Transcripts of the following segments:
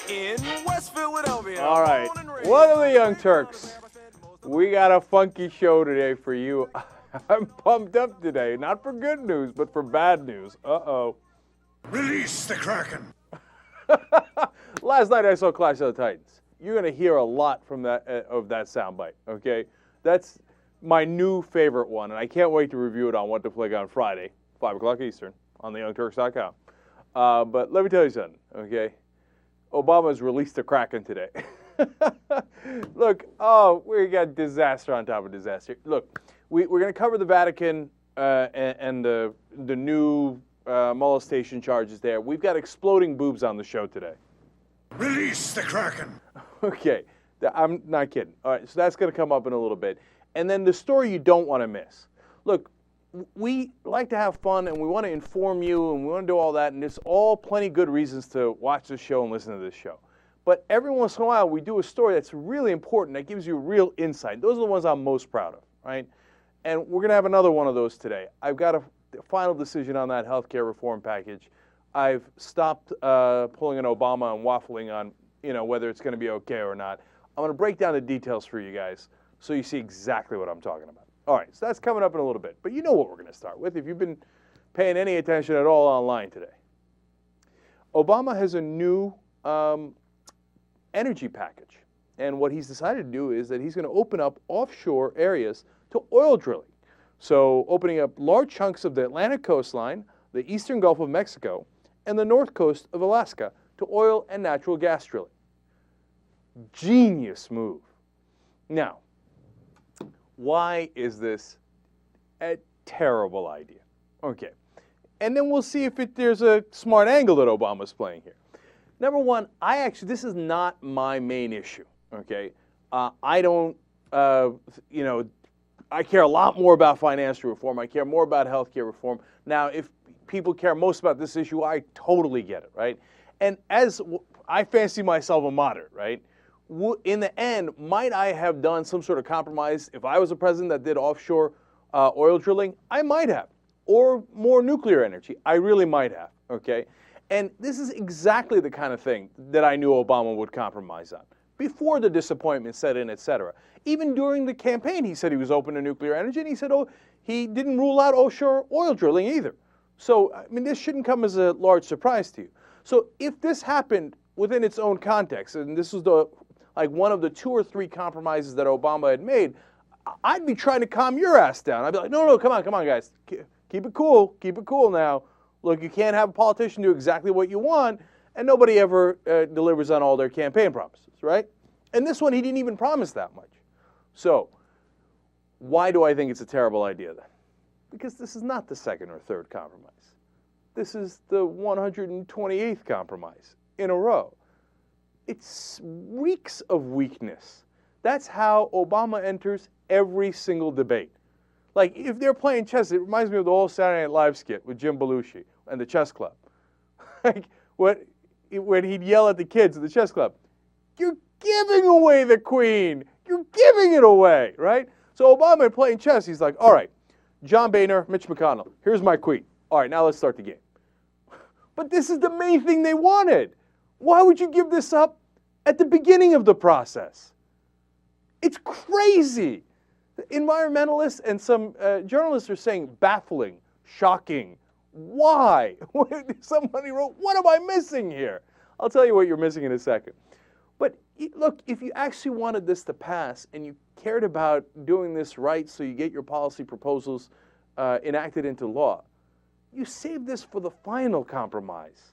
in West Philadelphia. All right, welcome to the Young Turks. We got a funky show today for you. I'm pumped up today, not for good news, but for bad news. Uh-oh. Release the Kraken. Last night I saw Clash of the Titans. You're going to hear a lot from that of that soundbite, okay? That's my new favorite one, and I can't wait to review it on What to Flick on Friday, 5 o'clock Eastern, on theyoungturks.com. But let me tell you something, okay? Obama's released the Kraken today. Look, we got disaster on top of disaster. Look, we're going to cover the Vatican and the new molestation charges there. We've got exploding boobs on the show today. Release the Kraken. Okay, I'm not kidding. All right, so that's going to come up in a little bit. And then the story you don't want to miss. Look, we like to have fun and we want to inform you and we want to do all that, and there's all plenty good reasons to watch this show and listen to this show. But every once in a while we do a story that's really important, that gives you real insight. Those are the ones I'm most proud of, right? And we're going to have another one of those today. I've got a final decision on that healthcare reform package. I've stopped pulling an Obama and waffling on, whether it's going to be okay or not. I'm going to break down the details for you guys so you see exactly what I'm talking about. All right, so that's coming up in a little bit. But you know what we're going to start with if you've been paying any attention at all online today. Obama has a new energy package. And what he's decided to do is that he's going to open up offshore areas to oil drilling. So opening up large chunks of the Atlantic coastline, the eastern Gulf of Mexico, and the north coast of Alaska to oil and natural gas drilling. Genius move. Now, why is this a terrible idea? Okay. And then we'll see if there's a smart angle that Obama's playing here. Number one, this is not my main issue, okay? I don't, I care a lot more about financial reform. I care more about healthcare reform. Now, if people care most about this issue, I totally get it, right? And as I fancy myself a moderate, right? In the end, might I have done some sort of compromise if I was a president that did offshore oil drilling? I might have. Or more nuclear energy. I really might have, okay? And this is exactly the kind of thing that I knew Obama would compromise on. Before the disappointment set in, et cetera. Even during the campaign, he said he was open to nuclear energy, and he said, he didn't rule out offshore oil drilling either. So, I mean, this shouldn't come as a large surprise to you. So if this happened within its own context, and this was one of the 2 or 3 compromises that Obama had made, I'd be trying to calm your ass down. I'd be like, no, come on, guys. Keep it cool now. Look, you can't have a politician do exactly what you want, and nobody ever delivers on all their campaign promises, right? And this one, he didn't even promise that much. So, why do I think it's a terrible idea then? Because this is not the 2nd or 3rd compromise. This is the 128th compromise in a row. It reeks of weakness. That's how Obama enters every single debate. Like, if they're playing chess, it reminds me of the old Saturday Night Live skit with Jim Belushi and the chess club. Like, when he'd yell at the kids at the chess club, "You're giving away the queen! You're giving it away!" Right? So Obama playing chess, he's like, all right, John Boehner, Mitch McConnell, here's my queen. All right, now let's start the game. But this is the main thing they wanted. Why would you give this up at the beginning of the process? It's crazy. Environmentalists and some journalists are saying baffling, shocking. Why? Somebody wrote, what am I missing here? I'll tell you what you're missing in a second. But look, if you actually wanted this to pass and you cared about doing this right so you get your policy proposals enacted into law, you save this for the final compromise.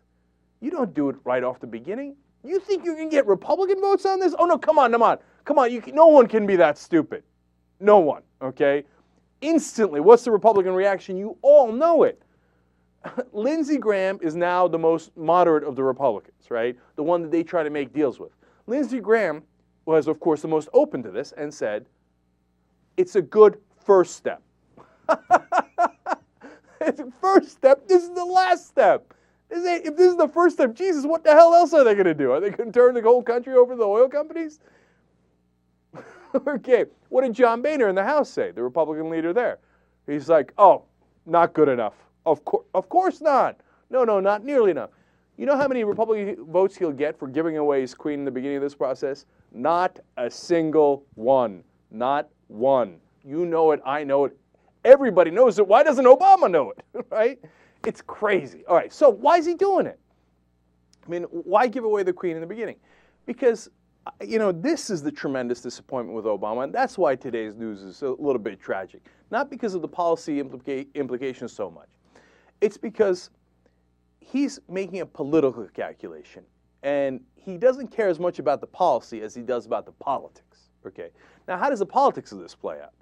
You don't do it right off the beginning. You think you can get Republican votes on this? Oh, no, come on. No one can be that stupid. No one, okay? Instantly, what's the Republican reaction? You all know it. Lindsey Graham is now the most moderate of the Republicans, right? The one that they try to make deals with. Lindsey Graham was, of course, the most open to this and said, it's a good first step. It's a first step. This is the last step. If this is the first step, Jesus, what the hell else are they going to do? Are they going to turn the whole country over to the oil companies? Okay, what did John Boehner in the House say, the Republican leader there? He's like, oh, not good enough. Of course not. No, not nearly enough. You know how many Republican votes he'll get for giving away his queen in the beginning of this process? Not a single one. Not one. You know it. I know it. Everybody knows it. Why doesn't Obama know it? Right? It's crazy. All right. So why is he doing it? I mean, why give away the queen in the beginning? Because, this is the tremendous disappointment with Obama, and that's why today's news is a little bit tragic. Not because of the policy implications so much. It's because he's making a political calculation, and he doesn't care as much about the policy as he does about the politics. Okay. Now, how does the politics of this play out?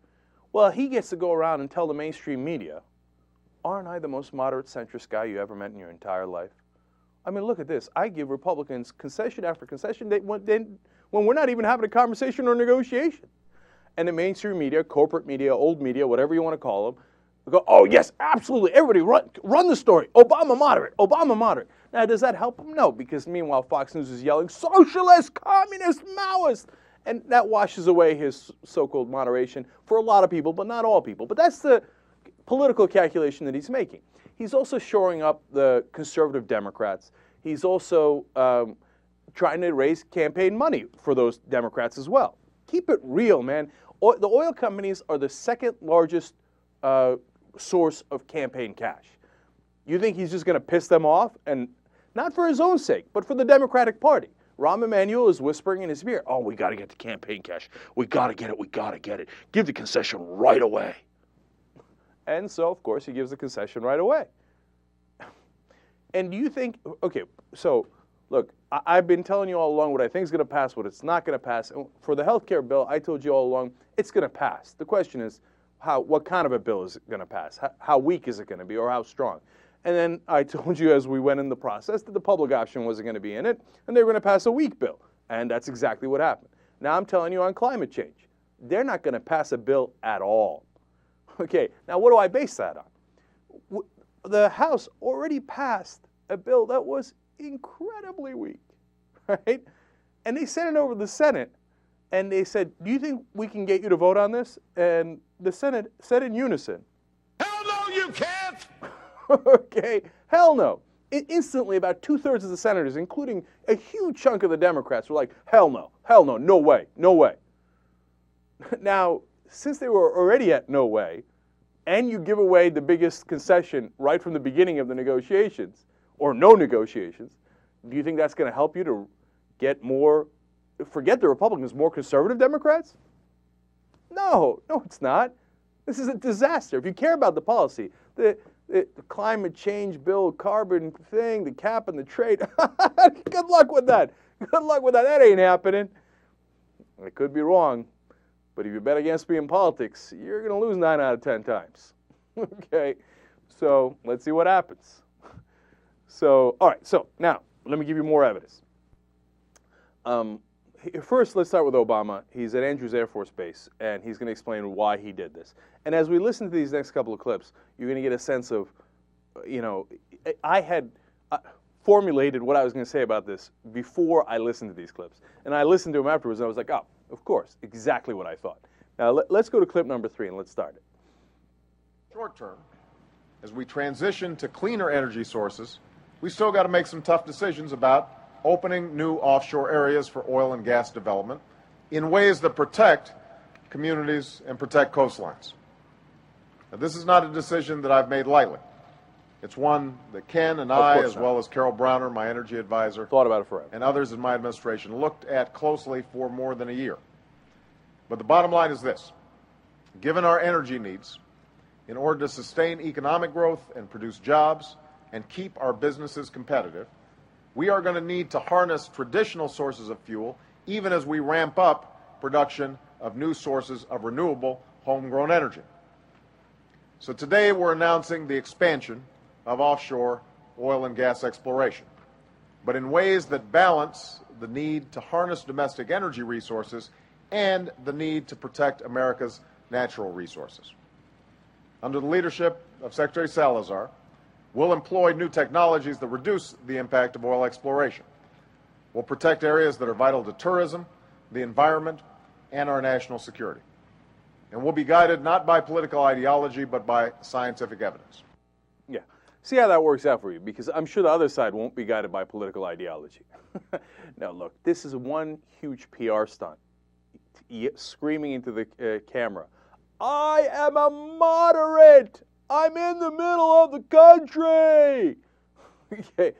Well, he gets to go around and tell the mainstream media, aren't I the most moderate centrist guy you ever met in your entire life? I mean, look at this. I give Republicans concession after concession when we're not even having a conversation or negotiation. And the mainstream media, corporate media, old media, whatever you want to call them, go, oh, yes, absolutely. Everybody run the story. Obama moderate. Obama moderate. Now, does that help him? No, because meanwhile, Fox News is yelling, socialist, communist, Maoist. And that washes away his so-called moderation for a lot of people, but not all people. But that's the political calculation that he's making. He's also shoring up the conservative Democrats. He's also trying to raise campaign money for those Democrats as well. Keep it real, man. The oil companies are the second largest source of campaign cash. You think he's just going to piss them off? And not for his own sake, but for the Democratic Party. Rahm Emanuel is whispering in his ear, oh, we got to get the campaign cash. We got to get it. We got to get it. Give the concession right away. And so, of course, he gives the concession right away. And do you think, okay, so, look, I've been telling you all along what I think is going to pass, what it's not going to pass. For the health care bill, I told you all along, it's going to pass. The question is, what kind of a bill is it going to pass? How weak is it going to be, or how strong? And then I told you as we went in the process that the public option wasn't going to be in it, and they were going to pass a weak bill. And that's exactly what happened. Now I'm telling you on climate change. They're not going to pass a bill at all. Okay, now what do I base that on? The House already passed a bill that was incredibly weak, right? And they sent it over to the Senate, and they said, do you think we can get you to vote on this? And the Senate said in unison, Hell no, you can't! okay, hell no. Instantly, about 2/3 of the senators, including a huge chunk of the Democrats, were like, hell no, no way, no way. Now, since they were already at no way, and you give away the biggest concession right from the beginning of the negotiations, or no negotiations, do you think that's going to help you to get more, forget the Republicans, more conservative Democrats? No, it's not. This is a disaster. If you care about the policy, the climate change bill, carbon thing, the cap and the trade, good luck with that. Good luck with that. That ain't happening. I could be wrong, but if you bet against me in politics, you're going to lose 9 out of 10 times. Okay, so let's see what happens. So, all right, so now let me give you more evidence. First, let's start with Obama. He's at Andrews Air Force Base, and he's going to explain why he did this. And as we listen to these next couple of clips, you're going to get a sense of, I had formulated what I was going to say about this before I listened to these clips. And I listened to them afterwards, and I was like, oh, of course, exactly what I thought. Now, let's go to clip number 3, and let's start it. Short term, as we transition to cleaner energy sources, we still got to make some tough decisions about opening new offshore areas for oil and gas development in ways that protect communities and protect coastlines. Now, this is not a decision that I've made lightly. It's one that Ken and I, as well as Carol Browner, my energy advisor, thought about it forever, and others in my administration, looked at closely for more than a year. But the bottom line is this. Given our energy needs, in order to sustain economic growth and produce jobs and keep our businesses competitive, we are going to need to harness traditional sources of fuel even as we ramp up production of new sources of renewable homegrown energy. So today we're announcing the expansion of offshore oil and gas exploration, but in ways that balance the need to harness domestic energy resources and the need to protect America's natural resources. Under the leadership of Secretary Salazar, we'll employ new technologies that reduce the impact of oil exploration. We'll protect areas that are vital to tourism, the environment, and our national security. And we'll be guided not by political ideology, but by scientific evidence. Yeah. see how that works out for you, because I'm sure the other side won't be guided by political ideology. Now, look, this is one huge PR stunt, screaming into the camera, I am a moderate! I'm in the middle of the country! Okay,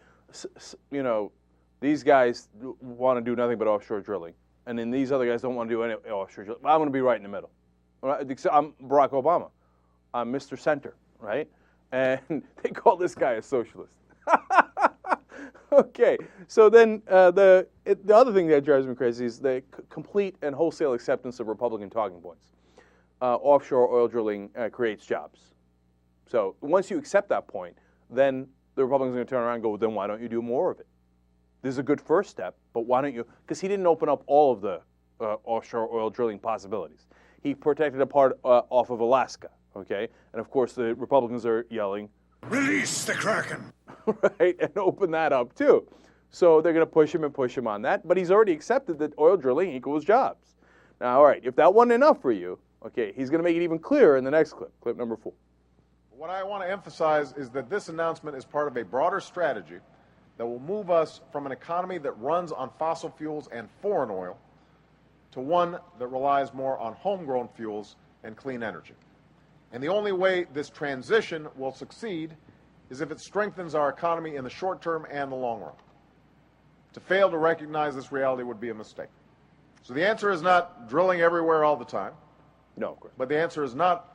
you know, these guys want to do nothing but offshore drilling, and then these other guys don't want to do any offshore drilling. I'm going to be right in the middle. I'm Barack Obama. I'm Mr. Center, right? And they call this guy a socialist. Okay, so then the other thing that drives me crazy is the complete and wholesale acceptance of Republican talking points. Offshore oil drilling creates jobs. So once you accept that point, then the Republicans are going to turn around and go, then why don't you do more of it? This is a good first step, but why don't you? Because he didn't open up all of the offshore oil drilling possibilities. He protected a part off of Alaska, okay? And of course, the Republicans are yelling, Release the Kraken. right, and open that up too. So they're going to push him on that, but he's already accepted that oil drilling equals jobs. Now, all right, if that wasn't enough for you, okay, he's going to make it even clearer in the next clip, clip number 4. What I want to emphasize is that this announcement is part of a broader strategy that will move us from an economy that runs on fossil fuels and foreign oil to one that relies more on homegrown fuels and clean energy. And the only way this transition will succeed is if it strengthens our economy in the short term and the long run. To fail to recognize this reality would be a mistake. So the answer is not drilling everywhere all the time. No, of course. But the answer is not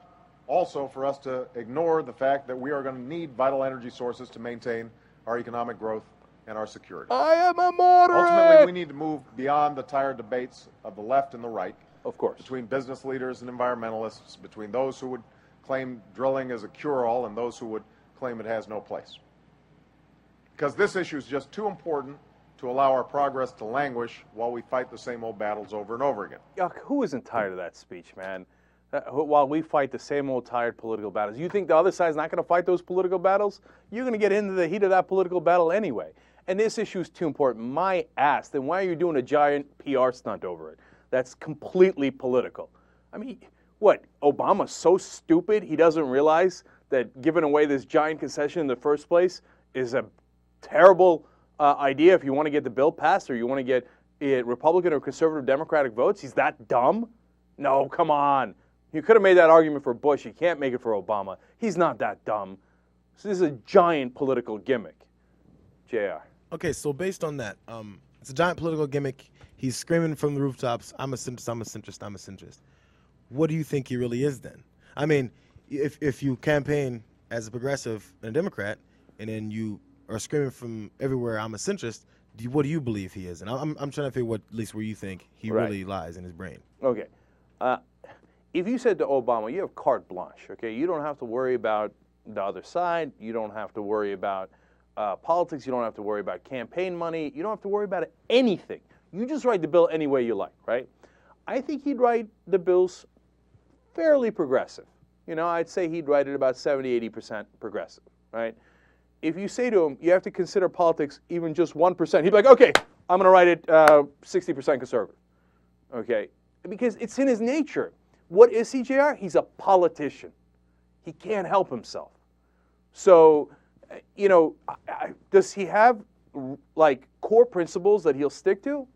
also for us to ignore the fact that we are going to need vital energy sources to maintain our economic growth and our security. I am a moderate! Ultimately, we need to move beyond the tired debates of the left and the right. Of course. Between business leaders and environmentalists, between those who would claim drilling as a cure-all and those who would claim it has no place. Because this issue is just too important to allow our progress to languish while we fight the same old battles over and over again. Yuck, who isn't tired of that speech, man? While we fight the same old tired political battles. You think the other side's not going to fight those political battles? You're going to get into the heat of that political battle anyway. And this issue is too important. My ass, then why are you doing a giant PR stunt over it? That's completely political. I mean, what, Obama's so stupid he doesn't realize that giving away this giant concession in the first place is a terrible idea if you want to get the bill passed or you want to get Republican or conservative Democratic votes? He's that dumb? No, come on. You could have made that argument for Bush. You can't make it for Obama. He's not that dumb. So this is a giant political gimmick. JR. Okay, so based on that, it's a giant political gimmick. He's screaming from the rooftops, I'm a centrist, I'm a centrist, I'm a centrist. What do you think he really is then? I mean, if you campaign as a progressive and a Democrat, and then you are screaming from everywhere, I'm a centrist, what do you believe he is? And I'm trying to figure at least where you think he really lies in his brain. Okay. If you said to Obama, you have carte blanche, okay? You don't have to worry about the other side. You don't have to worry about politics. You don't have to worry about campaign money. You don't have to worry about anything. You just write the bill any way you like, right? I think he'd write the bills fairly progressive. You know, I'd say he'd write it about 70, 80% progressive, right? If you say to him, you have to consider politics even just 1%, he'd be like, okay, I'm going to write it 60% conservative, okay? Because it's in his nature. What is he, JR? He's a politician. He can't help himself. So, you know, does he have, like, core principles that he'll stick to?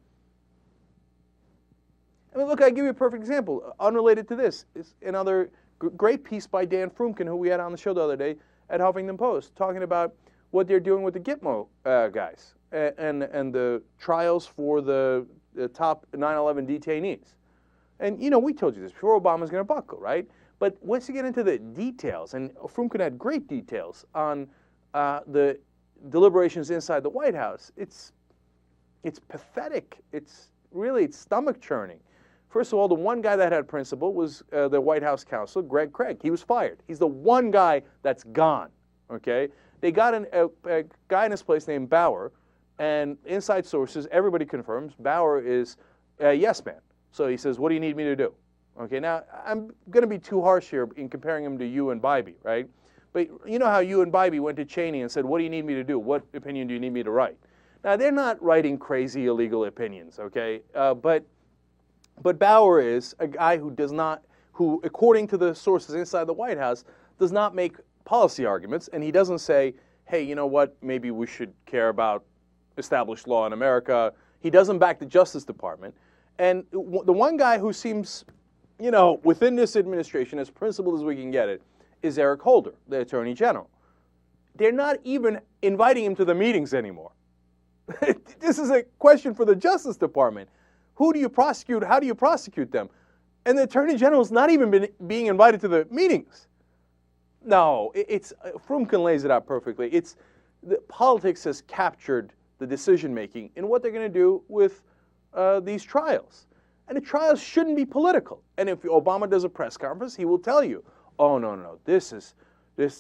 I mean, look, I'll give you a perfect example. Unrelated to this is another great piece by Dan Frumkin, who we had on the show the other day at Huffington Post, talking about what they're doing with the Gitmo guys and the trials for the top 9/11 detainees. And, you know, we told you this before, Obama's going to buckle, right? But once you get into the details, and Frumkin had great details on the deliberations inside the White House, it's pathetic. It's stomach churning. First of all, the one guy that had principle was the White House counsel, Greg Craig. He was fired. He's the one guy that's gone, okay? They got a guy in his place named Bauer, and inside sources, everybody confirms Bauer is a yes man. So he says, what do you need me to do? Okay, now, I'm going to be too harsh here in comparing him to you and Bybee, right? But you know how you and Bybee went to Cheney and said, what do you need me to do? What opinion do you need me to write? Now, they're not writing crazy, illegal opinions, okay? But Bauer is a guy who according to the sources inside the White House, does not make policy arguments, and he doesn't say, hey, you know what, maybe we should care about established law in America. He doesn't back the Justice Department. And the one guy who seems, you know, within this administration, as principled as we can get it, is Eric Holder, the Attorney General. They're not even inviting him to the meetings anymore. This is a question for the Justice Department. Who do you prosecute? How do you prosecute them? And the Attorney General is not even being invited to the meetings. No, Frumkin lays it out perfectly. Politics has captured the decision-making in what they're going to do with these trials. And the trials shouldn't be political. And if Obama does a press conference, he will tell you, oh, no, this is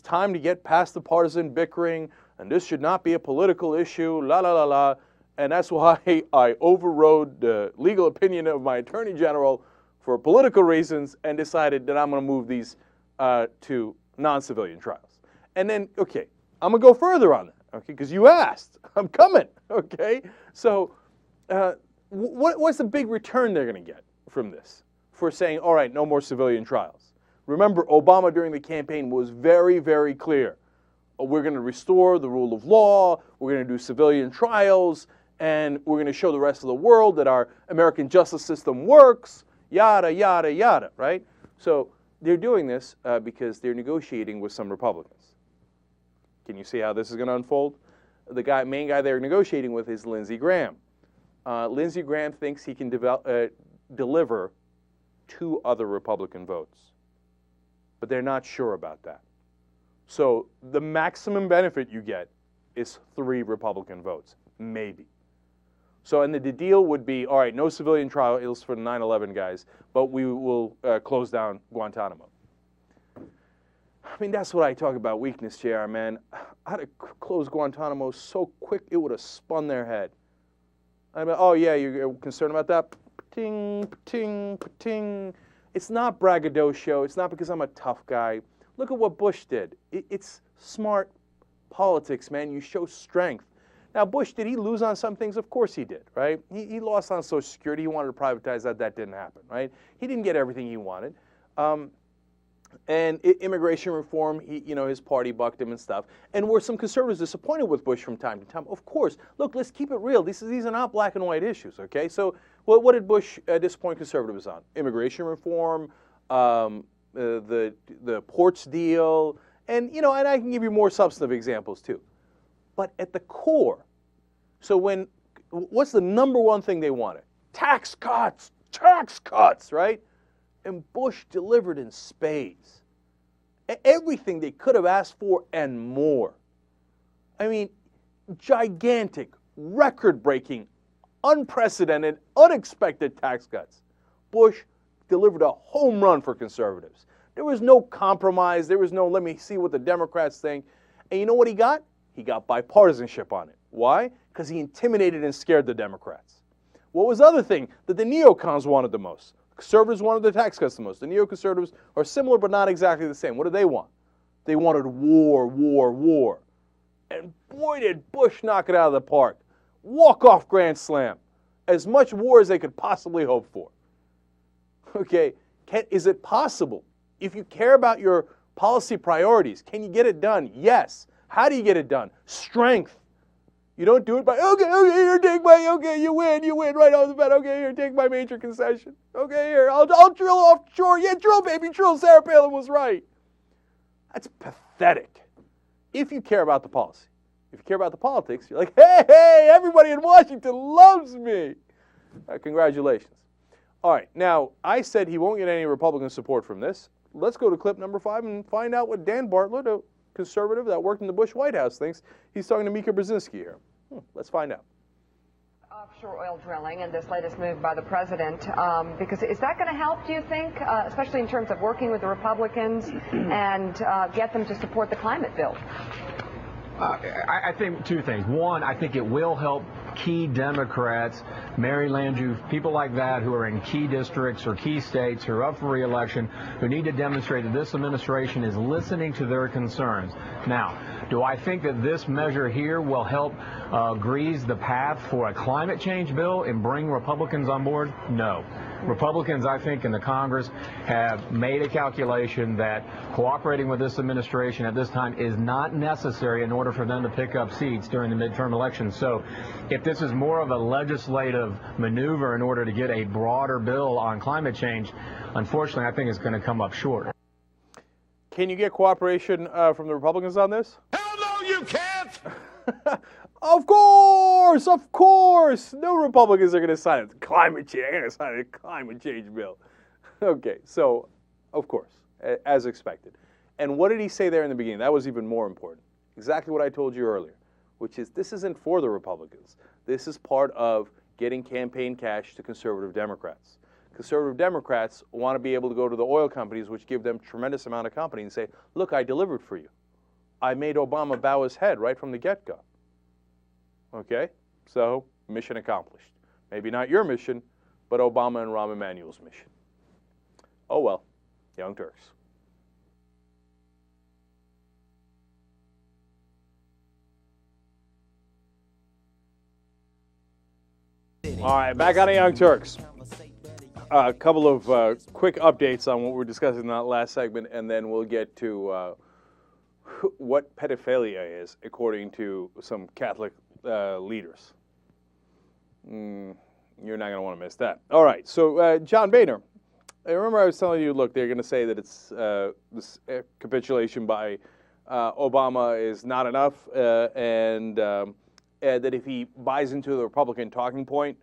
time to get past the partisan bickering, and this should not be a political issue, la, la, la, la. And that's why I overrode the legal opinion of my Attorney General for political reasons and decided that I'm going to move these to non-civilian trials. And then, okay, I'm going to go further on that, okay, because you asked. I'm coming, okay? So what's the big return they're going to get from this for saying, all right, no more civilian trials? Remember, Obama during the campaign was very, very clear. We're going to restore the rule of law, we're going to do civilian trials, and we're going to show the rest of the world that our American justice system works, yada, yada, yada, right? So they're doing this because they're negotiating with some Republicans. Can you see how this is going to unfold? The main guy they're negotiating with is Lindsey Graham. Lindsey Graham thinks he can deliver 2 other Republican votes, but they're not sure about that. So the maximum benefit you get is 3 Republican votes, maybe. So, and the deal would be, all right, no civilian trials for the 9/11 guys, but we will close down Guantanamo. I mean, that's what I talk about weakness, JR, man. I'd have closed Guantanamo so quick it would have spun their head. I mean, oh yeah, you're concerned about that? Ting, ting, ting. It's not braggadocio. It's not because I'm a tough guy. Look at what Bush did. It's smart politics, man. You show strength. Now, Bush, did he lose on some things? Of course he did, right? He lost on Social Security. He wanted to privatize that. That didn't happen, right? He didn't get everything he wanted. And immigration reform, his party bucked him and stuff. And were some conservatives disappointed with Bush from time to time? Of course. Look, let's keep it real. These are not black and white issues, okay? So what did Bush disappoint conservatives on? Immigration reform, the ports deal, and I can give you more substantive examples too. But at the core, so what's the number one thing they wanted? Tax cuts, right? And Bush delivered in spades. Everything they could have asked for and more. I mean, gigantic, record-breaking, unprecedented, unexpected tax cuts. Bush delivered a home run for conservatives. There was no compromise. There was no, let me see what the Democrats think. And you know what he got? He got bipartisanship on it. Why? Because he intimidated and scared the Democrats. What was the other thing that the neocons wanted the most? Conservatives wanted the tax cuts the most. The neoconservatives are similar but not exactly the same. What did they want? They wanted war, war, war. And boy, did Bush knock it out of the park. Walk-off grand slam. As much war as they could possibly hope for. Okay, is it possible? If you care about your policy priorities, can you get it done? Yes. How do you get it done? Strength. You don't do it by, okay, here, take my, okay, you win right off the bat. Okay, here, take my major concession. Okay, here, I'll drill offshore. Yeah, drill, baby, drill. Sarah Palin was right. That's pathetic. If you care about the policy. If you care about the politics, you're like, hey, everybody in Washington loves me. Congratulations. All right, now, I said he won't get any Republican support from this. Let's go to clip number 5 and find out what Dan Bartlett, a conservative that worked in the Bush White House, thinks. He's talking to Mika Brzezinski here. Let's find out. Offshore oil drilling and this latest move by the president, because is that going to help, do you think, especially in terms of working with the Republicans and get them to support the climate bill? I think 2 things. One, I think it will help key Democrats, Mary Landrieu, people like that who are in key districts or key states who are up for re-election, who need to demonstrate that this administration is listening to their concerns. Now, do I think that this measure here will help grease the path for a climate change bill and bring Republicans on board? No. Republicans, I think, in the Congress have made a calculation that cooperating with this administration at this time is not necessary in order for them to pick up seats during the midterm elections. So if this is more of a legislative maneuver in order to get a broader bill on climate change, unfortunately, I think it's going to come up short. Can you get cooperation from the Republicans on this? Hell no, you can't! Of course, of course. No Republicans are going to sign it. Climate change. I'm going to sign a climate change bill. Okay, so, of course, as expected. And what did he say there in the beginning? That was even more important. Exactly what I told you earlier, which is this isn't for the Republicans. This is part of getting campaign cash to conservative Democrats. Conservative Democrats want to be able to go to the oil companies, which give them tremendous amount of company, and say, look, I delivered for you. I made Obama bow his head right from the get-go. Okay? So, mission accomplished. Maybe not your mission, but Obama and Rahm Emanuel's mission. Oh well, Young Turks. All right, back on the Young Turks. A couple of quick updates on what we're discussing in that last segment, and then we'll get to what pedophilia is, according to some Catholic leaders. You're not going to want to miss that. All right, so John Boehner, I remember I was telling you, look, they're going to say that it's this capitulation by Obama is not enough, and that if he buys into the Republican talking point,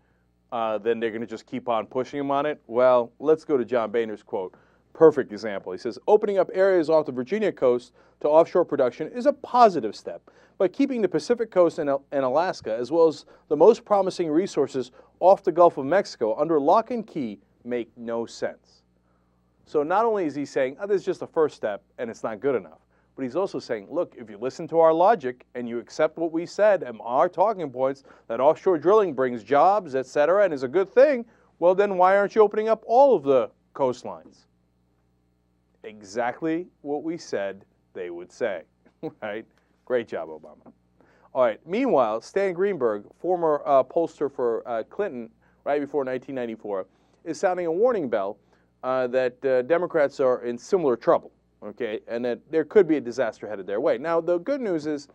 then they're going to just keep on pushing him on it. Well, let's go to John Boehner's quote. Perfect example. He says, opening up areas off the Virginia coast to offshore production is a positive step, but keeping the Pacific coast and Alaska, as well as the most promising resources off the Gulf of Mexico, under lock and key, make no sense. So not only is he saying, oh, this is just the first step and it's not good enough, but he's also saying, look, if you listen to our logic and you accept what we said and our talking points, that offshore drilling brings jobs, et cetera, and is a good thing, well, then why aren't you opening up all of the coastlines? Exactly what we said they would say, right? Great job, Obama. All right, meanwhile, Stan Greenberg, former pollster for Clinton right before 1994, is sounding a warning bell that Democrats are in similar trouble. Okay, and that there could be a disaster headed their way. Now, the good news is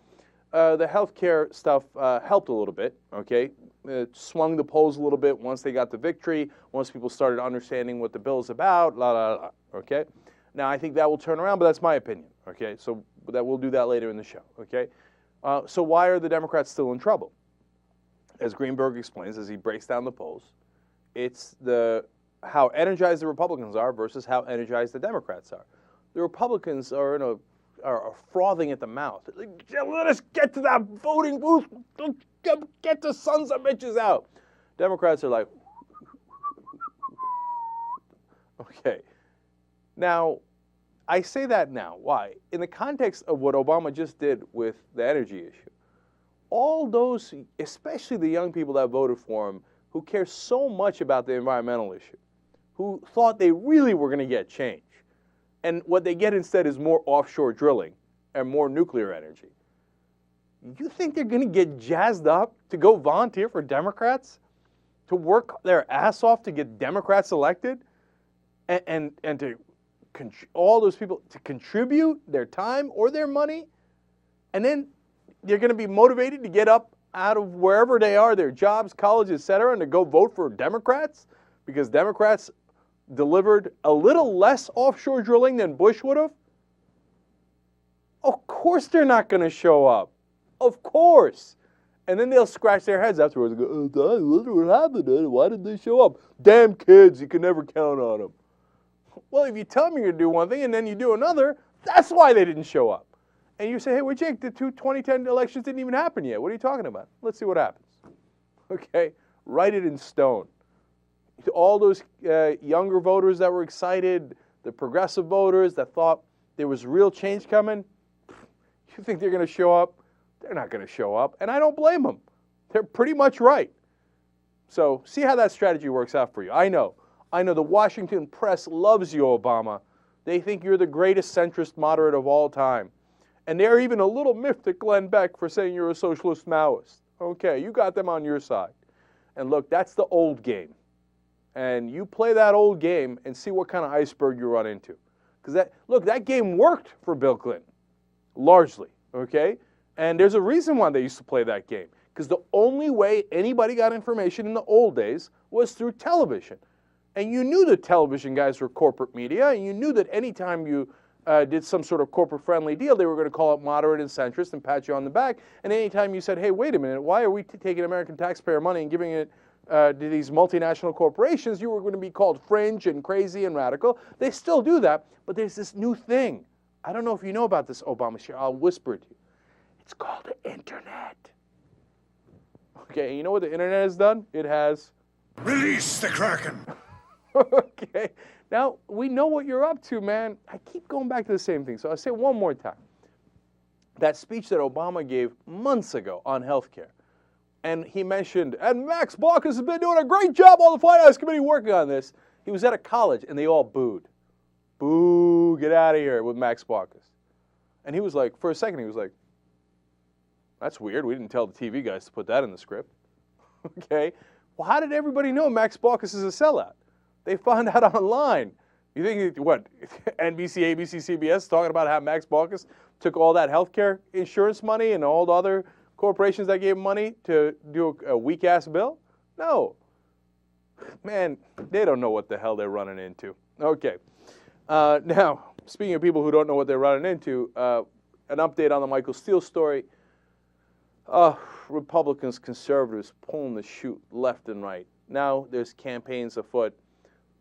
the health care stuff helped a little bit, okay? It swung the polls a little bit once they got the victory, once people started understanding what the bill is about, okay? Now, I think that will turn around, but that's my opinion, okay? So we'll do that later in the show, okay? So why are the Democrats still in trouble? As Greenberg explains, as he breaks down the polls, it's how energized the Republicans are versus how energized the Democrats are. The Republicans are frothing at the mouth. Like, let us get to that voting booth. Get the sons of bitches out. Democrats are like, okay. Now, I say that now. Why? In the context of what Obama just did with the energy issue, all those, especially the young people that voted for him, who care so much about the environmental issue, who thought they really were going to get change, and what they get instead is more offshore drilling and more nuclear energy. You think they're going to get jazzed up to go volunteer for Democrats? To work their ass off to get Democrats elected? And to all those people to contribute their time or their money? And then they're going to be motivated to get up out of wherever they are, their jobs, college, etc., and to go vote for Democrats? Because Democrats delivered a little less offshore drilling than Bush would have? Of course they're not going to show up. Of course. And then they'll scratch their heads afterwards and go, oh, I wonder what happened. Why did they show up? Damn kids, you can never count on them. Well, if you tell them you're going to do one thing and then you do another, that's why they didn't show up. And you say, hey, well, Jake, the 2010 elections didn't even happen yet. What are you talking about? Let's see what happens. Okay? Write it in stone. All those younger voters that were excited, the progressive voters that thought there was real change coming, you think they're going to show up? They're not going to show up, and I don't blame them. They're pretty much right. So see how that strategy works out for you. I know the Washington press loves you, Obama. They think you're the greatest centrist moderate of all time. And they're even a little miffed at Glenn Beck for saying you're a socialist Maoist. Okay, you got them on your side. And look, that's the old game. and you play that old game and see what kind of iceberg you run into. Because that game worked for Bill Clinton, largely, okay? And there's a reason why they used to play that game. Because the only way anybody got information in the old days was through television. And you knew that television guys were corporate media, and you knew that anytime you did some sort of corporate-friendly deal, they were going to call it moderate and centrist and pat you on the back. And anytime you said, hey, wait a minute, why are we taking American taxpayer money and giving it to these multinational corporations, you were going to be called fringe and crazy and radical. They still do that, but there's this new thing. I don't know if you know about this, Obama share. I'll whisper it to you. It's called the internet. Okay, and you know what the internet has done? It has... Release the Kraken! Okay, now we know what you're up to, man. I keep going back to the same thing, so I'll say it one more time. That speech that Obama gave months ago on healthcare, and he mentioned, and Max Baucus has been doing a great job on the Finance Committee working on this. He was at a college, and they all booed. Boo, get out of here with Max Baucus. And he was like, for a second, he was like, that's weird. We didn't tell the TV guys to put that in the script. Okay, well, how did everybody know Max Baucus is a sellout? They found out online. You think, what, NBC, ABC, CBS talking about how Max Baucus took all that healthcare insurance money and all the other corporations that gave him money to do a weak-ass bill? No. Man, they don't know what the hell they're running into. Okay. Now, speaking of people who don't know what they're running into, an update on the Michael Steele story. Republicans, conservatives pulling the chute left and right. Now there's campaigns afoot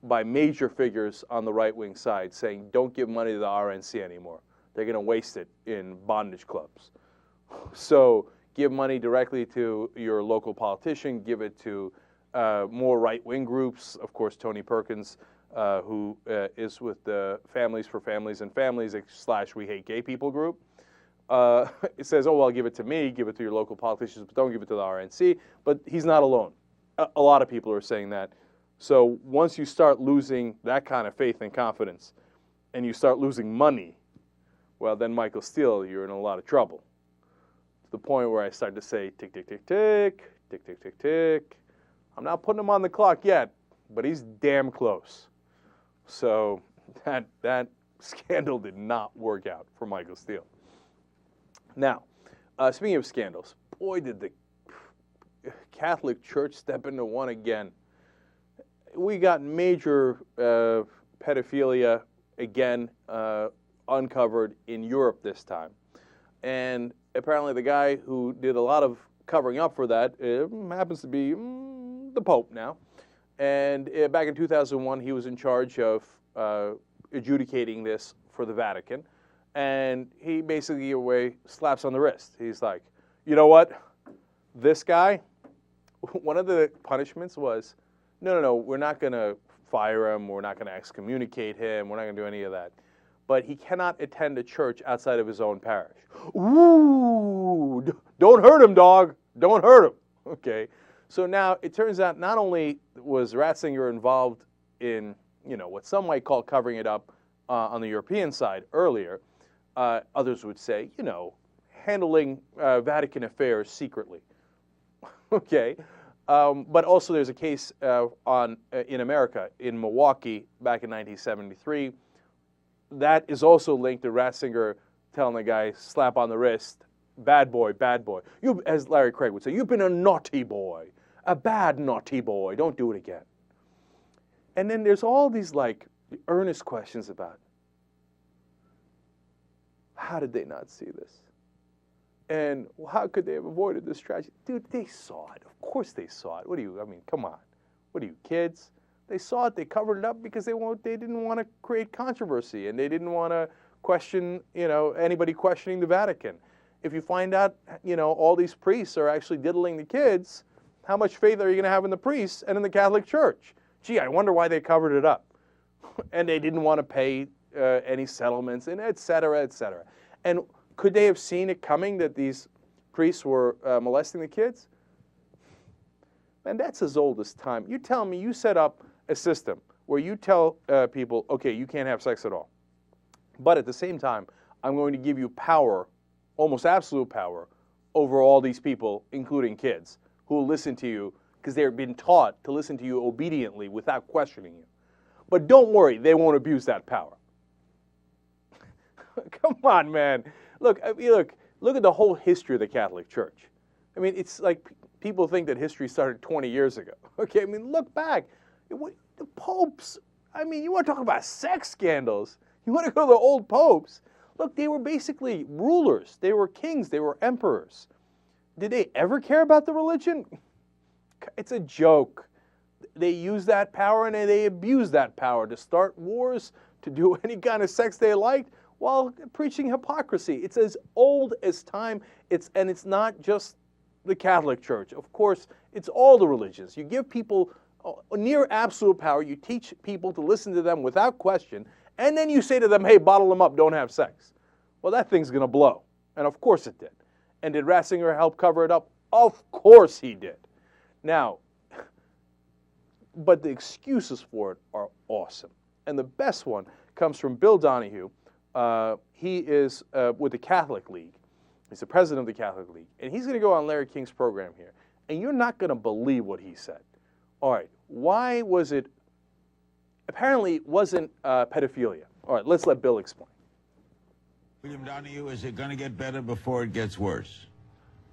by major figures on the right-wing side saying, don't give money to the RNC anymore. They're going to waste it in bondage clubs. So give money directly to your local politician, give it to more right-wing groups. Of course, Tony Perkins, who is with the Families for Families and Families / We Hate Gay People group. It says, oh, well, give it to me, give it to your local politicians, but don't give it to the RNC. But he's not alone. A lot of people are saying that. So once you start losing that kind of faith and confidence, and you start losing money, well, then Michael Steele, you're in a lot of trouble. To the point where I start to say, tick, tick, tick, tick, tick, tick, tick, tick. I'm not putting him on the clock yet, but he's damn close. So that scandal did not work out for Michael Steele. Now, speaking of scandals, boy, did the Catholic Church step into one again. We got major pedophilia again uncovered in Europe this time. And apparently the guy who did a lot of covering up for that happens to be the Pope now. And back in 2001, he was in charge of adjudicating this for the Vatican. And he basically, away, slaps on the wrist. He's like, you know what? This guy, one of the punishments was, no, we're not going to fire him. We're not going to excommunicate him. We're not going to do any of that. But he cannot attend a church outside of his own parish. Ooh, don't hurt him, dog. Don't hurt him. Okay. So now it turns out not only was Ratzinger involved in, what some might call covering it up on the European side earlier, others would say, handling Vatican affairs secretly. Okay. But also there's a case in America, in Milwaukee, back in 1973. That is also linked to Ratzinger telling the guy, slap on the wrist, bad boy, bad boy. You, as Larry Craig would say, you've been a naughty boy, a bad naughty boy, don't do it again. And then there's all these earnest questions about, how did they not see this? And how could they have avoided this tragedy? Dude, they saw it. Of course they saw it. Come on. What are you, kids? They saw it. They covered it up because they didn't want to create controversy, and they didn't want to question, anybody questioning the Vatican. If you find out, all these priests are actually diddling the kids, how much faith are you going to have in the priests and in the Catholic Church? Gee, I wonder why they covered it up. And they didn't want to pay any settlements, and et cetera, et cetera. And could they have seen it coming that these priests were molesting the kids? Man, that's as old as time. You tell me you set up a system where you tell people, okay, you can't have sex at all. But at the same time, I'm going to give you power, almost absolute power, over all these people, including kids, who will listen to you because they're being taught to listen to you obediently without questioning you. But don't worry, they won't abuse that power. Come on, man. Look at the whole history of the Catholic Church. I mean, it's like people think that history started 20 years ago. Okay, I mean, look back. The popes, I mean, you want to talk about sex scandals. You want to go to the old popes. Look, they were basically rulers. They were kings. They were emperors. Did they ever care about the religion? It's a joke. They use that power and they abuse that power to start wars, to do any kind of sex they liked while preaching hypocrisy. It's as old as time. It's not just the Catholic Church. Of course, it's all the religions. You give people near absolute power. You teach people to listen to them without question. And then you say to them, hey, bottle them up, don't have sex. Well, that thing's going to blow. And of course it did. And did Ratzinger help cover it up? Of course he did. Now, but the excuses for it are awesome. And the best one comes from Bill Donahue. He is with the Catholic League. He's the president of the Catholic League. And he's going to go on Larry King's program here. And you're not going to believe what he said. All right, why was it? Apparently it wasn't pedophilia. All right, let's let Bill explain. William Donahue, is it going to get better before it gets worse?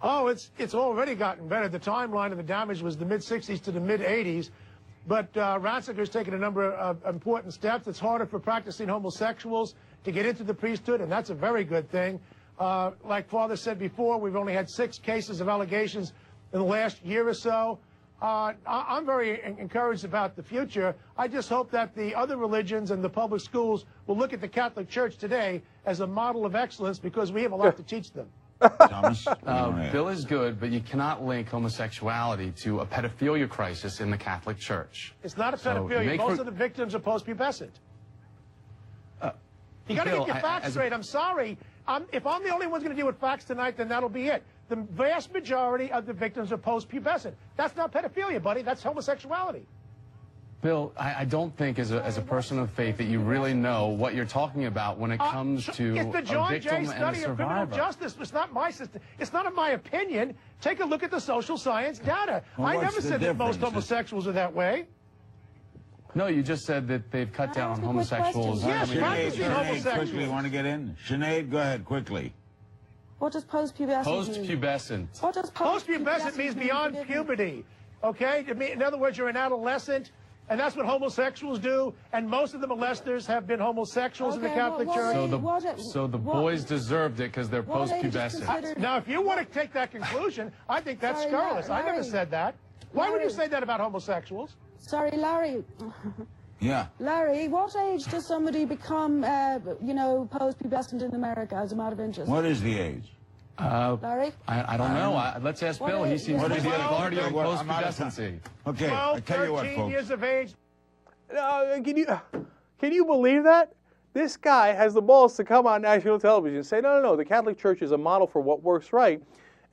Oh, it's already gotten better. The timeline of the damage was the mid-'60s to the mid-'80s. But Ratzinger's taken a number of important steps. It's harder for practicing homosexuals to get into the priesthood, and that's a very good thing. Like Father said before, we've only had 6 cases of allegations in the last year or so. I'm very encouraged about the future. I just hope that the other religions and the public schools will look at the Catholic Church today as a model of excellence because we have a lot to teach them. Thomas? Bill is good, but you cannot link homosexuality to a pedophilia crisis in the Catholic Church. It's not a pedophilia. Most of the victims are post-pubescent. You got to get your facts straight. I'm sorry. If I'm the only one going to deal with facts tonight, then that'll be it. The vast majority of the victims are post-pubescent. That's not pedophilia, buddy. That's homosexuality. Bill, I don't think as a person of faith that you really know what you're talking about when it comes to it's the John a victim Jay and a study of criminal survivor. justice. It's not my system. It's not my opinion. Take a look at the social science data. Well, I what's never the said that most difference? homosexuals are that way. No, you just said that they've cut down on homosexuals. Yes, Sinead, practicing homosexuals. quickly, want to get in? Sinead, go ahead, quickly. What does post-pubescent mean? Post-pubescent. What does Post-pubescent means beyond puberty. Okay? In other words, you're an adolescent, and that's what homosexuals do, and most of the molesters have been homosexuals in the Catholic Church. So the boys deserved it because they're what age is post-pubescent. considered- Now, if you want to take that conclusion, I think that's Sorry, scurrilous. I never Larry. said that. Why would you Larry. say that about homosexuals? Sorry, Larry. Yeah. Larry, what age does somebody become, post-pubescent in America as a matter of interest? What is the age? Larry? I don't know. Let's ask What Bill. He age? seems to be the Well, authority on I'm out of time. post-pubescency. Okay, 12, I tell you what, 13 years folks. of age. Can you believe that? This guy has the balls to come on national television and say, no, the Catholic Church is a model for what works right.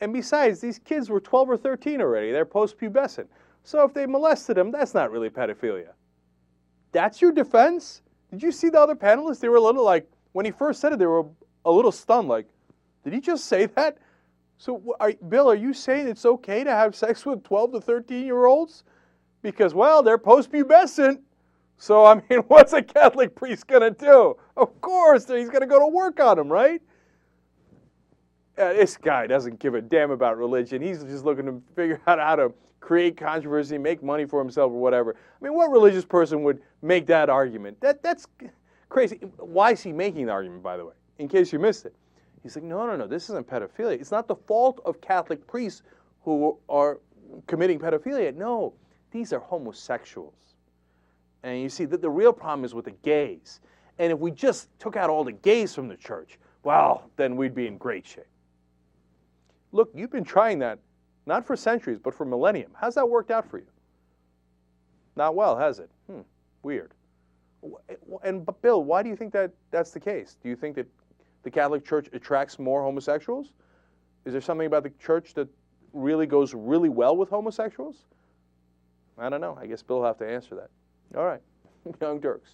And besides, these kids were 12 or 13 already. They're post-pubescent. So if they molested them, that's not really pedophilia. That's your defense? Did you see the other panelists? They were a little like, when he first said it, they were a little stunned, like, did he just say that? So, Bill, are you saying it's okay to have sex with 12 to 13-year-olds? Because, well, they're post-pubescent. So, I mean, what's a Catholic priest going to do? Of course, he's going to go to work on them, right? This guy doesn't give a damn about religion. He's just looking to figure out how to create controversy, make money for himself or whatever. I mean, what religious person would make that argument? That's crazy. Why is he making the argument, by the way? In case you missed it. He's like, no, this isn't pedophilia. It's not the fault of Catholic priests who are committing pedophilia. No, these are homosexuals. And you see that the real problem is with the gays. And if we just took out all the gays from the church, well, then we'd be in great shape. Look, you've been trying that, not for centuries, but for millennium. How's that worked out for you? Not well, has it? Weird. But Bill, why do you think that that's the case? Do you think that the Catholic Church attracts more homosexuals? Is there something about the church that really goes really well with homosexuals? I don't know. I guess Bill will have to answer that. All right. Young Turks.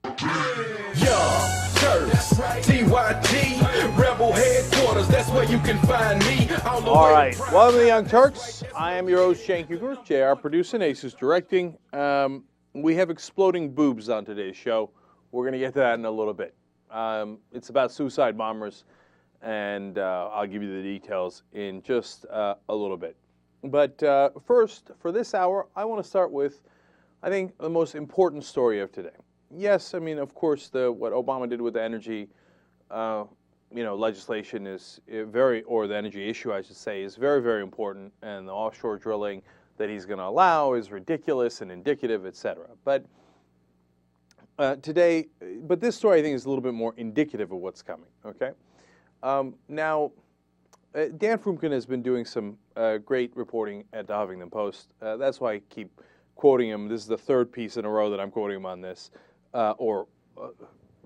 Young Turks, TYT, rebel can find me. All right, welcome to the Young Turks. I am your host, Cenk Uygur, JR producing, Aces directing. We have exploding boobs on today's show. We're going to get to that in a little bit. It's about suicide bombers, and I'll give you the details in just a little bit. But first, for this hour, I want to start with, I think, the most important story of today. Yes, I mean, of course, what Obama did with the energy, legislation is or the energy issue, I should say, is very, very important, and the offshore drilling that he's going to allow is ridiculous and indicative, etc. But but this story, I think, is a little bit more indicative of what's coming, okay? Now, Dan Frumkin has been doing some great reporting at the Huffington Post. That's why I keep quoting him. This is the third piece in a row that I'm quoting him on this,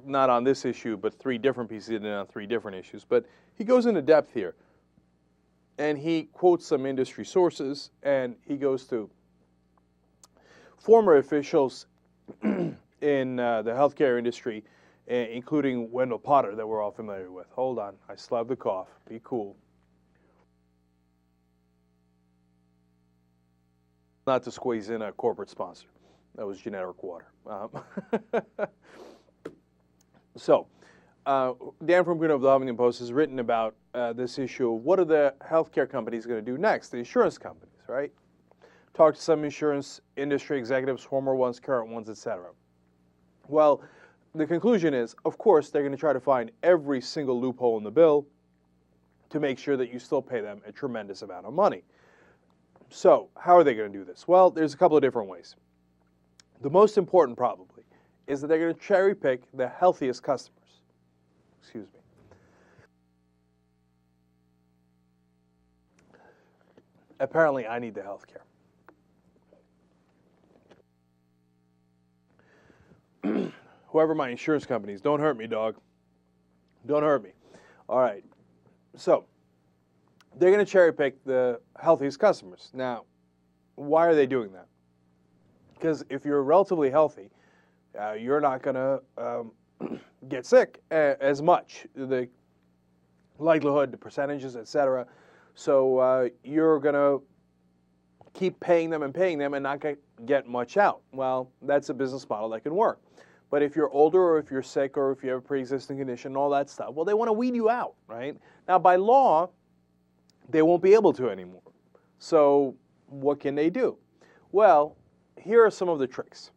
not on this issue, but three different pieces and on three different issues. But he goes into depth here, and he quotes some industry sources, and he goes to former officials in the healthcare industry, including Wendell Potter, that we're all familiar with. Hold on, I still have the cough. Be cool. Not to squeeze in a corporate sponsor. That was generic water. So, Dan Frumkin of the Huffington Post has written about this issue of what are the healthcare companies going to do next, the insurance companies, right? Talked to some insurance industry executives, former ones, current ones, etc. Well, the conclusion is, of course, they're going to try to find every single loophole in the bill to make sure that you still pay them a tremendous amount of money. So, how are they going to do this? Well, there's a couple of different ways. The most important, probably, is that they're going to cherry pick the healthiest customers. Excuse me. Apparently, I need the health care. Whoever my insurance companies, don't hurt me, dog. Don't hurt me. All right. So, they're going to cherry pick the healthiest customers. Now, why are they doing that? Because if you're relatively healthy, you're not going to get sick as much. The likelihood, the percentages, etc. So you're going to keep paying them and not get much out. Well, that's a business model that can work. But if you're older or if you're sick or if you have a pre-existing condition and all that stuff, well, they want to weed you out, right? Now, by law, they won't be able to anymore. So what can they do? Well, here are some of the tricks.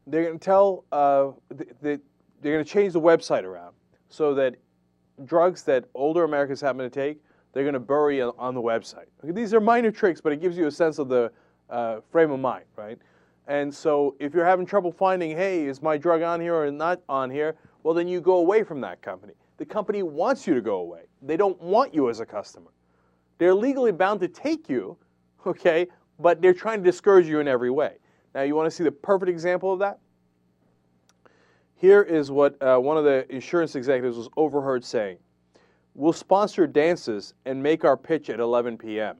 They're going to tell, they're going to change the website around so that drugs that older Americans happen to take, they're going to bury on the website. Okay, these are minor tricks, but it gives you a sense of the frame of mind, right? And so if you're having trouble finding, hey, is my drug on here or not on here, well, then you go away from that company. The company wants you to go away. They don't want you as a customer. They're legally bound to take you, okay, but they're trying to discourage you in every way. Now, you want to see the perfect example of that? Here is what one of the insurance executives was overheard saying. We'll sponsor dances and make our pitch at 11 p.m.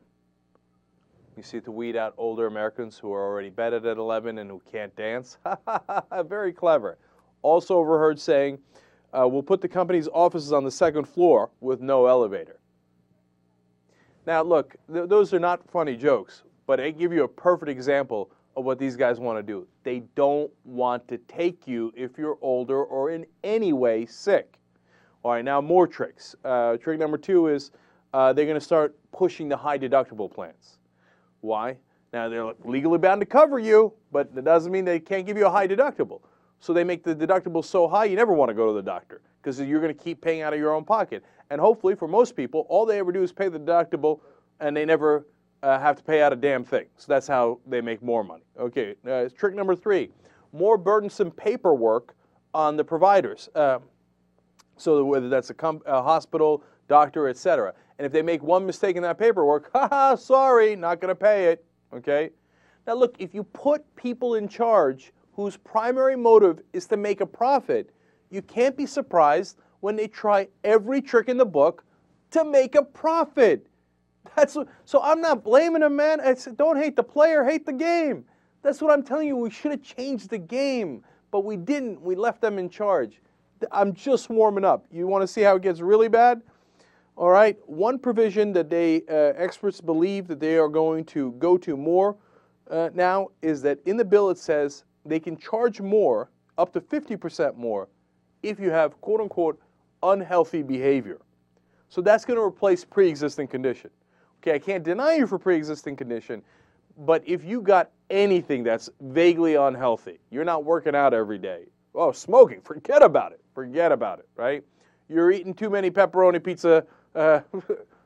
You see, to weed out older Americans who are already bedded at 11 and who can't dance. Very clever. Also overheard saying, we'll put the company's offices on the second floor with no elevator. Now, look, those are not funny jokes, but I give you a perfect example of what these guys want to do. They don't want to take you if you're older or in any way sick. All right, now more tricks. Trick number 2 is they're going to start pushing the high deductible plans. Why? Now, they're legally bound to cover you, but that doesn't mean they can't give you a high deductible. So they make the deductible so high you never want to go to the doctor because you're going to keep paying out of your own pocket. And hopefully, for most people, all they ever do is pay the deductible and they never have to pay out a damn thing. So that's how they make more money. Okay, trick number 3, more burdensome paperwork on the providers. So whether that's a hospital, doctor, etc. And if they make one mistake in that paperwork, sorry, not going to pay it, okay? Now look, if you put people in charge whose primary motive is to make a profit, you can't be surprised when they try every trick in the book to make a profit. So I'm not blaming them, man. Don't hate the player, hate the game. That's what I'm telling you. We should have changed the game, but we didn't. We left them in charge. I'm just warming up. You want to see how it gets really bad? All right, one provision that experts believe that they are going to go to more now is that in the bill it says they can charge more, up to 50% more, if you have quote-unquote unhealthy behavior. So that's going to replace pre-existing condition. Okay, I can't deny you for pre-existing condition, but if you got anything that's vaguely unhealthy, you're not working out every day, oh, smoking, forget about it, right? You're eating too many pepperoni pizza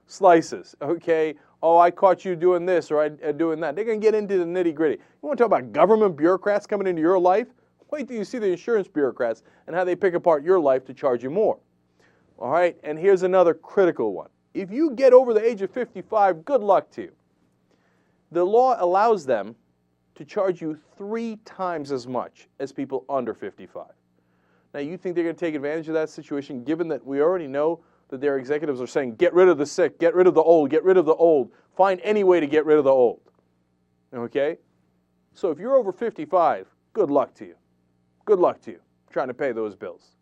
slices, okay? Oh, I caught you doing this or doing that. They're going to get into the nitty-gritty. You want to talk about government bureaucrats coming into your life? Wait till you see the insurance bureaucrats and how they pick apart your life to charge you more. All right, and here's another critical one. If you get over the age of 55, good luck to you. The law allows them to charge you 3 times as much as people under 55. Now, you think they're going to take advantage of that situation, given that we already know that their executives are saying, get rid of the sick, get rid of the old, get rid of the old. Find any way to get rid of the old. Okay? So if you're over 55, good luck to you. Good luck to you trying to pay those bills.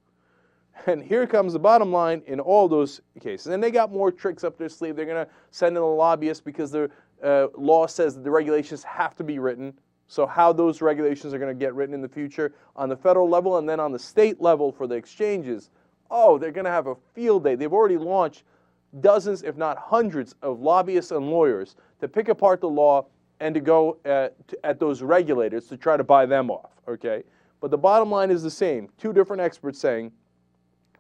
And here comes the bottom line in all those cases. And they got more tricks up their sleeve. They're going to send in a lobbyist because the law says that the regulations have to be written. So how those regulations are going to get written in the future on the federal level and then on the state level for the exchanges, oh, they're going to have a field day. They've already launched dozens, if not hundreds, of lobbyists and lawyers to pick apart the law and to go at those regulators to try to buy them off, okay? But the bottom line is the same. 2 different experts saying,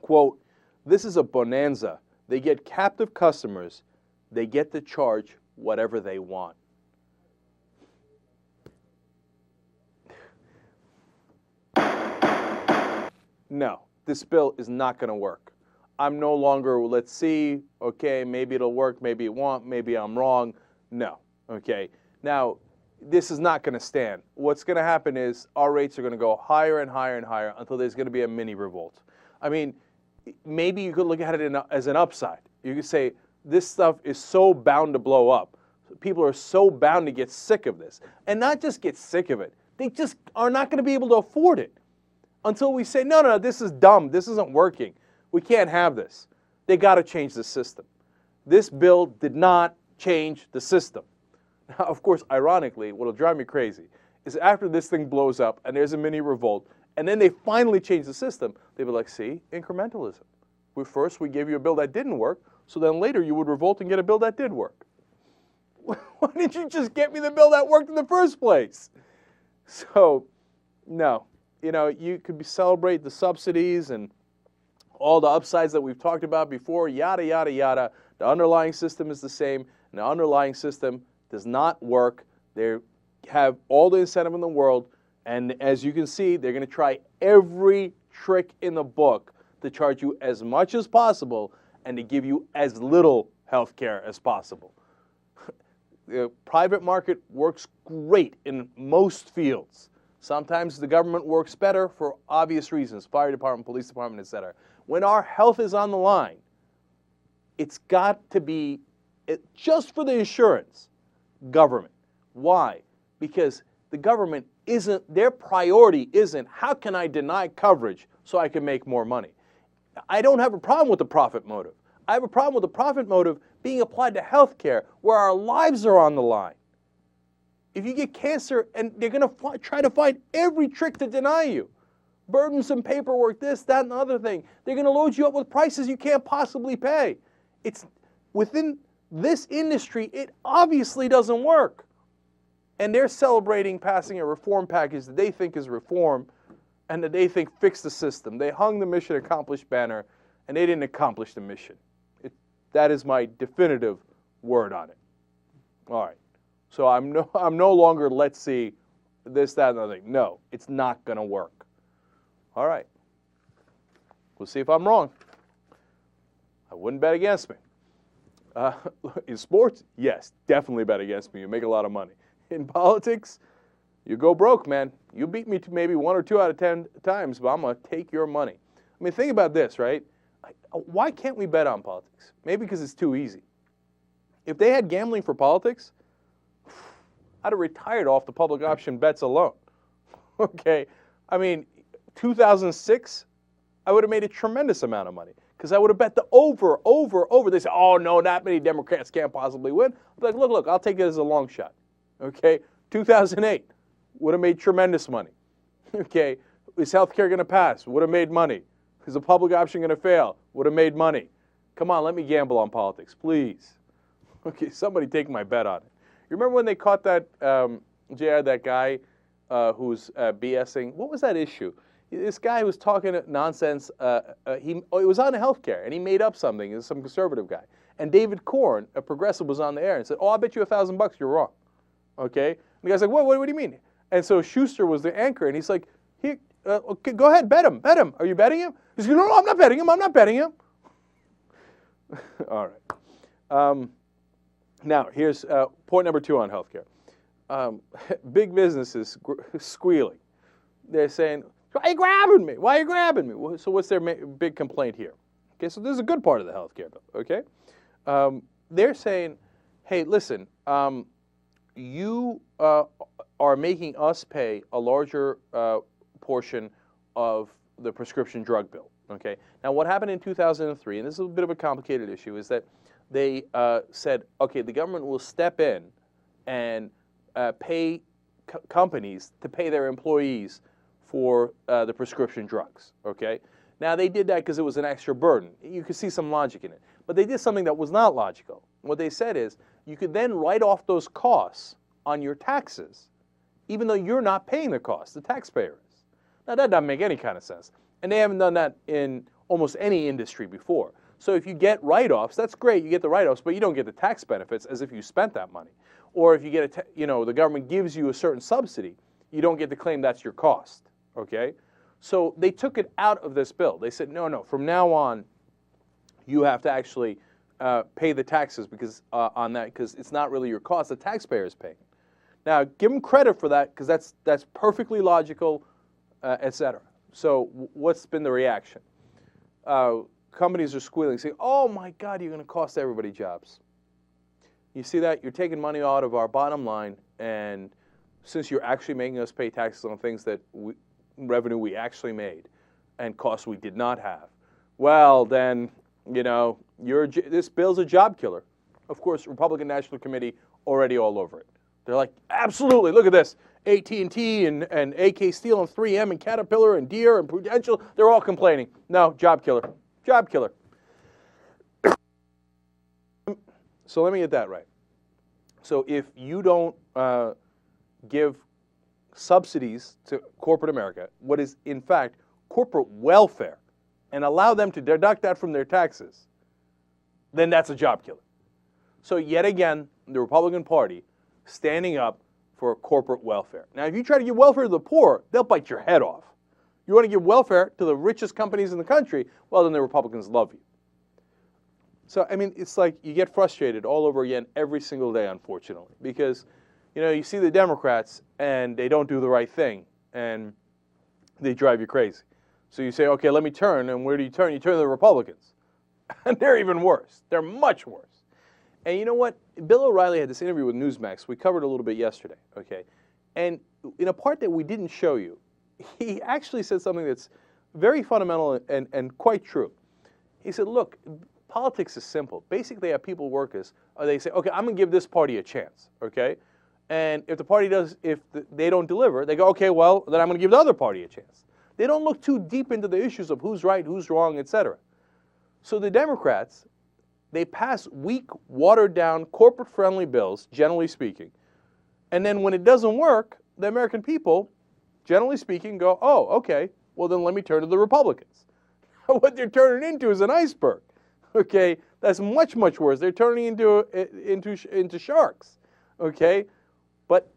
quote, this is a bonanza. They get captive customers. They get to charge whatever they want. No, this bill is not going to work. I'm no longer, let's see, okay, maybe it'll work, maybe it won't, maybe I'm wrong. No, okay. Now, this is not going to stand. What's going to happen is our rates are going to go higher and higher and higher until there's going to be a mini revolt. I mean, maybe you could look at it as an upside. You could say, this stuff is so bound to blow up. People are so bound to get sick of this. And not just get sick of it, they just are not going to be able to afford it. Until we say, no, this is dumb, this isn't working. We can't have this. They got to change the system. This bill did not change the system. Now, of course, ironically, what'll drive me crazy is after this thing blows up and there's a mini revolt, and then they finally change the system, they'll be like, see, incrementalism. First, we gave you a bill that didn't work, so then later you would revolt and get a bill that did work. Why didn't you just get me the bill that worked in the first place? So, no. You know, you could celebrate the subsidies and all the upsides that we've talked about before, yada, yada, yada. The underlying system is the same, and the underlying system does not work. They have all the incentive in the world, and as you can see, they're going to try every trick in the book to charge you as much as possible and to give you as little health care as possible. The private market works great in most fields. Sometimes the government works better for obvious reasons, fire department, police department, etc. When our health is on the line, it's got to be, just for the insurance, government. Why? Because the government isn't, their priority isn't, how can I deny coverage so I can make more money? I don't have a problem with the profit motive. I have a problem with the profit motive being applied to health care where our lives are on the line. If you get cancer, and they're going to try to find every trick to deny you. Burdensome paperwork, this, that, and the other thing. They're going to load you up with prices you can't possibly pay. It's within this industry, it obviously doesn't work. And they're celebrating passing a reform package that they think is reform and that they think fixed the system. They hung the mission accomplished banner, and they didn't accomplish the mission. That is my definitive word on it. All right. So I'm no longer, let's see, this, that, and the other thing. No, it's not going to work. All right. We'll see if I'm wrong. I wouldn't bet against me. In sports, yes, definitely bet against me. You make a lot of money. In politics, you go broke, man. You beat me to maybe 1 or 2 out of 10 times, but I'm going to take your money. I mean, think about this, right? Why can't we bet on politics? Maybe because it's too easy. If they had gambling for politics, I'd have retired off the public option bets alone. Okay? I mean, 2006, I would have made a tremendous amount of money because I would have bet the over. They say, oh, no, that many Democrats can't possibly win. I'm like, look, I'll take it as a long shot. Okay, 2008 would have made tremendous money. Okay, is health care going to pass? Would have made money. Is the public option going to fail? Would have made money. Come on, let me gamble on politics, please. Okay, somebody take my bet on it. You remember when they caught that, JR, that guy who's BSing? What was that issue? This guy was talking nonsense. It was on healthcare, and he made up something. It was some conservative guy. And David Korn, a progressive, was on the air and said, oh, I'll bet you $1,000 you're wrong. Okay? And the guy's like, what do you mean? And so Schuster was the anchor, and he's like, here, okay, go ahead, bet him. Are you betting him? He's like, no, I'm not betting him. All right. Now, here's point number 2 on healthcare. Big businesses squealing. They're saying, why are you grabbing me? So what's their big complaint here? Okay, so this is a good part of the healthcare bill, okay? They're saying, hey, listen, you are making us pay a larger portion of the prescription drug bill, okay? Now, what happened in 2003, and this is a bit of a complicated issue, is that they said, okay, the government will step in and pay companies to pay their employees for the prescription drugs, okay? Now, they did that because it was an extra burden. You could see some logic in it. But they did something that was not logical. What they said is, you could then write off those costs on your taxes, even though you're not paying the cost, the taxpayer is. Now, that doesn't make any kind of sense. And they haven't done that in almost any industry before. So if you get write-offs, that's great, you get the write-offs, but you don't get the tax benefits as if you spent that money. Or if you get the government gives you a certain subsidy, you don't get to claim that's your cost, okay? So they took it out of this bill. They said, no, from now on, you have to actually pay the taxes because on that, because it's not really your cost, the taxpayer is paying. Now, give them credit for that, because that's perfectly logical, et cetera. So what's been the reaction? Companies are squealing, saying, oh my God, you're going to cost everybody jobs. You see that? You're taking money out of our bottom line, and since you're actually making us pay taxes on things that revenue we actually made and costs we did not have, well, then, this bill's a job killer. Of course, Republican National Committee already all over it. They're like, absolutely, look at this. AT&T and AK Steel and 3M and Caterpillar and Deere and Prudential, they're all complaining. No, job killer. Job killer. So let me get that right. So if you don't give subsidies to corporate America, what is in fact corporate welfare, and allow them to deduct that from their taxes, then that's a job killer. So yet again, the Republican Party standing up for corporate welfare. Now, if you try to give welfare to the poor, they'll bite your head off. You want to give welfare to the richest companies in the country, well, then the Republicans love you. So, I mean, it's like you get frustrated all over again every single day, unfortunately, because, you see the Democrats and they don't do the right thing and they drive you crazy. So you say, okay, let me turn, and where do you turn? You turn to the Republicans. And they're even worse. They're much worse. And you know what? Bill O'Reilly had this interview with Newsmax. We covered a little bit yesterday, okay? And in a part that we didn't show you, he actually said something that's very fundamental and quite true. He said, look, politics is simple. Basically, how people work is, they say, okay, I'm going to give this party a chance, okay? And if the party they don't deliver, they go, okay, well, then I'm going to give the other party a chance. They don't look too deep into the issues of who's right, who's wrong, et cetera. So the Democrats, they pass weak, watered-down, corporate-friendly bills, generally speaking. And then when it doesn't work, the American people, generally speaking, go, oh, okay, well, then let me turn to the Republicans. What they're turning into is an iceberg. Okay, that's much, much worse. They're turning into sharks. Okay, but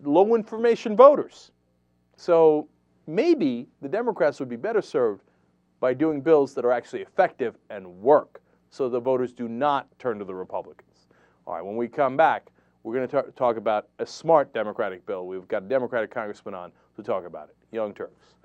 low information voters. So maybe the Democrats would be better served by doing bills that are actually effective and work, so the voters do not turn to the Republicans. All right, when we come back, we're going to talk about a smart Democratic bill. We've got a Democratic congressman on to talk about it. Young Turks.